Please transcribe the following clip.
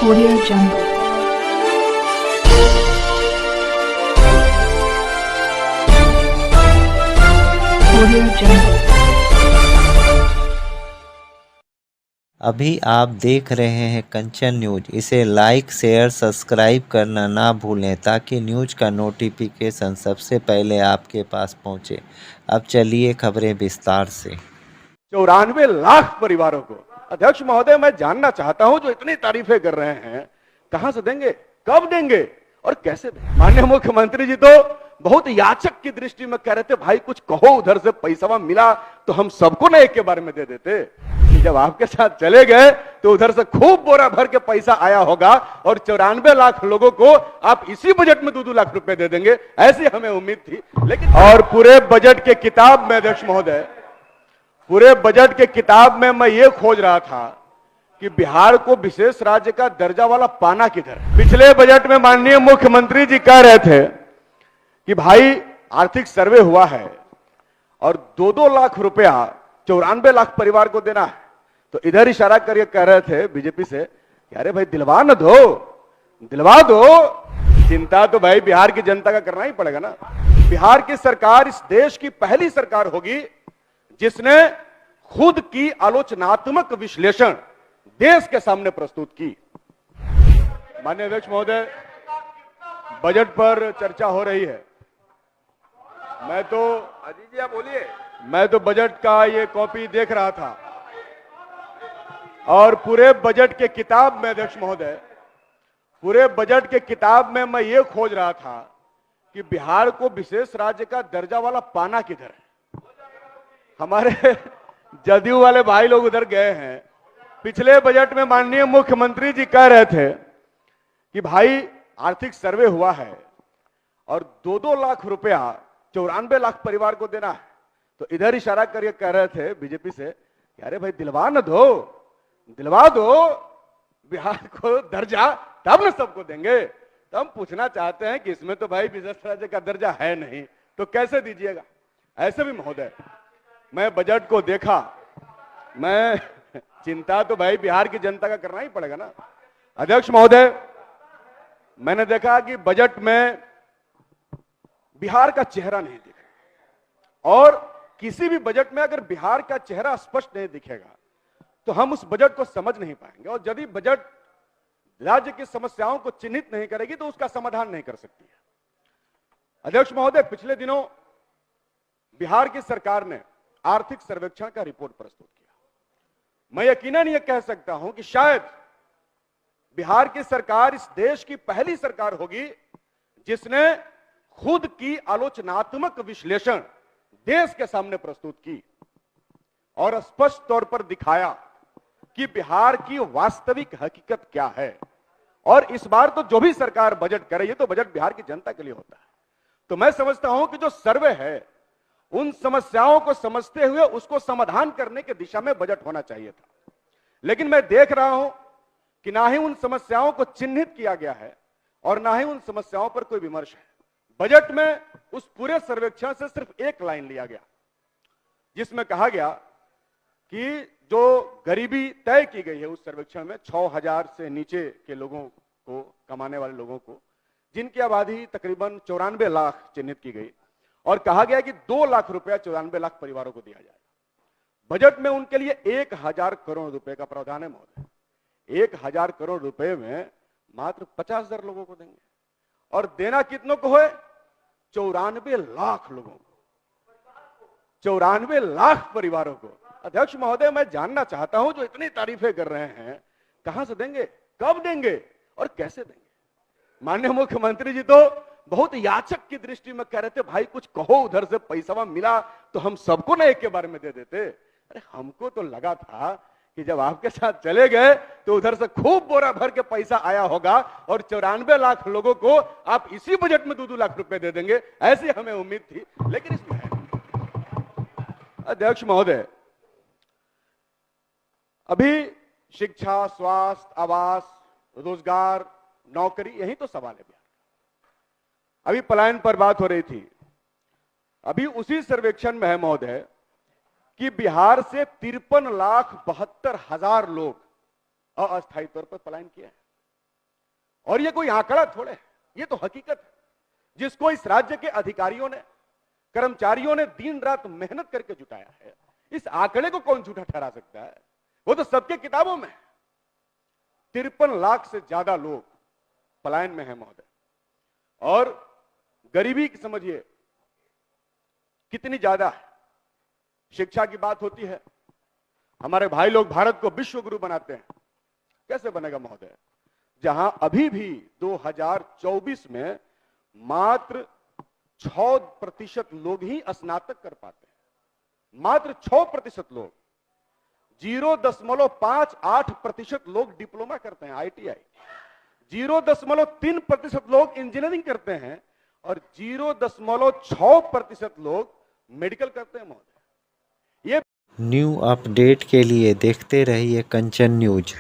Audio Jungle. Audio Jungle. अभी आप देख रहे हैं कंचन न्यूज। इसे लाइक शेयर सब्सक्राइब करना ना भूलें ताकि न्यूज का नोटिफिकेशन सबसे पहले आपके पास पहुंचे। अब चलिए खबरें विस्तार से। 94 लाख परिवारों को अध्यक्ष महोदय मैं जानना चाहता हूं, जो इतनी तारीफें कर रहे हैं, कहां से देंगे, कब देंगे और कैसे देंगे? माननीय मुख्यमंत्री जी तो बहुत याचक की दृष्टि में कह रहे थे, भाई कुछ कहो, उधर से पैसा मिला तो हम सबको ना एक के बारे में दे देते। जब आपके साथ चले गए तो उधर से खूब बोरा भर के पैसा आया होगा और 94 लाख लोगों को आप इसी बजट में 2-2 लाख रुपए दे देंगे, ऐसी हमें उम्मीद थी। लेकिन और पूरे बजट के किताब में अध्यक्ष महोदय, पूरे बजट के किताब में मैं ये खोज रहा था कि बिहार को विशेष राज्य का दर्जा वाला पाना किधर है। पिछले बजट में माननीय मुख्यमंत्री जी कह रहे थे कि भाई आर्थिक सर्वे हुआ है और 2-2 लाख रुपया 94 लाख परिवार को देना है, तो इधर इशारा करके कह रहे थे बीजेपी से कि अरे भाई दिलवा न दो, दिलवा दो। चिंता तो भाई बिहार की जनता का करना ही पड़ेगा ना। बिहार की सरकार इस देश की पहली सरकार होगी जिसने खुद की आलोचनात्मक विश्लेषण देश के सामने प्रस्तुत की। माननीय अध्यक्ष महोदय, बजट पर चर्चा हो रही है। मैं तो अजीत जी आप बोलिए। मैं तो बजट का ये कॉपी देख रहा था और पूरे बजट के किताब में अध्यक्ष महोदय, पूरे बजट के किताब में मैं ये खोज रहा था कि बिहार को विशेष राज्य का दर्जा वाला पाना किधर है। हमारे जदयू वाले भाई लोग उधर गए हैं। पिछले बजट में माननीय मुख्यमंत्री जी कह रहे थे कि भाई आर्थिक सर्वे हुआ है और 2-2 लाख रुपया 94 लाख परिवार को देना है, तो इधर इशारा करके कह रहे थे बीजेपी से कि अरे भाई दिलवा न दो, दिलवा दो बिहार को दर्जा, तब न सबको देंगे। तो हम पूछना चाहते हैं कि इसमें तो भाई विशेष राज्य का दर्जा है नहीं, तो कैसे दीजिएगा? ऐसे भी महोदय मैं बजट को देखा, मैं चिंता तो भाई बिहार की जनता का करना ही पड़ेगा ना। अध्यक्ष महोदय, मैंने देखा कि बजट में बिहार का चेहरा नहीं दिखा, और किसी भी बजट में अगर बिहार का चेहरा स्पष्ट नहीं दिखेगा तो हम उस बजट को समझ नहीं पाएंगे, और यदि बजट राज्य की समस्याओं को चिन्हित नहीं करेगी तो उसका समाधान नहीं कर सकती है। अध्यक्ष महोदय, पिछले दिनों बिहार की सरकार ने आर्थिक सर्वेक्षण का रिपोर्ट प्रस्तुत किया। मैं यकीनन यह कह सकता हूं कि शायद बिहार की सरकार इस देश की पहली सरकार होगी जिसने खुद की आलोचनात्मक विश्लेषण देश के सामने प्रस्तुत की और स्पष्ट तौर पर दिखाया कि बिहार की वास्तविक हकीकत क्या है। और इस बार तो जो भी सरकार बजट करे, ये तो बजट बिहार की जनता के लिए होता है। तो मैं समझता हूं कि जो सर्वे है उन समस्याओं को समझते हुए उसको समाधान करने की दिशा में बजट होना चाहिए था। लेकिन मैं देख रहा हूं कि ना ही उन समस्याओं को चिन्हित किया गया है और ना ही उन समस्याओं पर कोई विमर्श है। बजट में उस पूरे सर्वेक्षण से सिर्फ एक लाइन लिया गया जिसमें कहा गया कि जो गरीबी तय की गई है उस सर्वेक्षण में 6,000 से नीचे के लोगों को, कमाने वाले लोगों को, जिनकी आबादी तकरीबन 94 लाख चिन्हित की गई, और कहा गया कि 2 लाख रुपया 94 लाख परिवारों को दिया जाएगा। बजट में उनके लिए 1,000 करोड़ रुपए का प्रावधान है महोदय। 1,000 करोड़ रुपए में मात्र 50,000 लोगों को देंगे, और देना कितनों को है? 94 लाख लोगों को, 94 लाख परिवारों को। अध्यक्ष महोदय, मैं जानना चाहता हूं, जो इतनी तारीफें कर रहे हैं, कहां से देंगे, कब देंगे और कैसे देंगे? माननीय मुख्यमंत्री जी तो बहुत याचक की दृष्टि में कह रहे थे, भाई कुछ कहो, उधर से पैसा मिला तो हम सबको ना एक के बारे में दे देते। अरे हमको तो लगा था कि जब आपके साथ चले गए तो उधर से खूब बोरा भर के पैसा आया होगा और 94 लाख लोगों को आप इसी बजट में 2-2 लाख रुपए दे देंगे, ऐसी हमें उम्मीद थी। लेकिन इसमें है अध्यक्ष महोदय, अभी शिक्षा, स्वास्थ्य, आवास, रोजगार, नौकरी, यही तो सवाल है बिहार का। अभी पलायन पर बात हो रही थी। अभी उसी सर्वेक्षण में है महोदय कि बिहार से 53,72,000 लोग अस्थायी तौर पर पलायन किया है। और ये कोई आंकड़ा थोड़े है, ये तो हकीकत है जिसको इस राज्य के अधिकारियों ने, कर्मचारियों ने दिन रात मेहनत करके जुटाया है। इस आंकड़े को कौन झूठा ठहरा सकता है? वो तो सबके किताबों में है। 53 लाख से ज्यादा लोग पलायन में है महोदय, और गरीबी की समझिए कितनी ज्यादा है। शिक्षा की बात होती है, हमारे भाई लोग भारत को विश्व गुरु बनाते हैं। कैसे बनेगा महोदय, जहां अभी भी 2024 में मात्र 6% लोग ही स्नातक कर पाते हैं। मात्र 6% लोग, 0.58% लोग डिप्लोमा करते हैं आईटीआई, 0.3% लोग इंजीनियरिंग करते हैं, और 0.6% लोग मेडिकल करते हैं महोदय। ये न्यू अपडेट के लिए देखते रहिए कंचन न्यूज।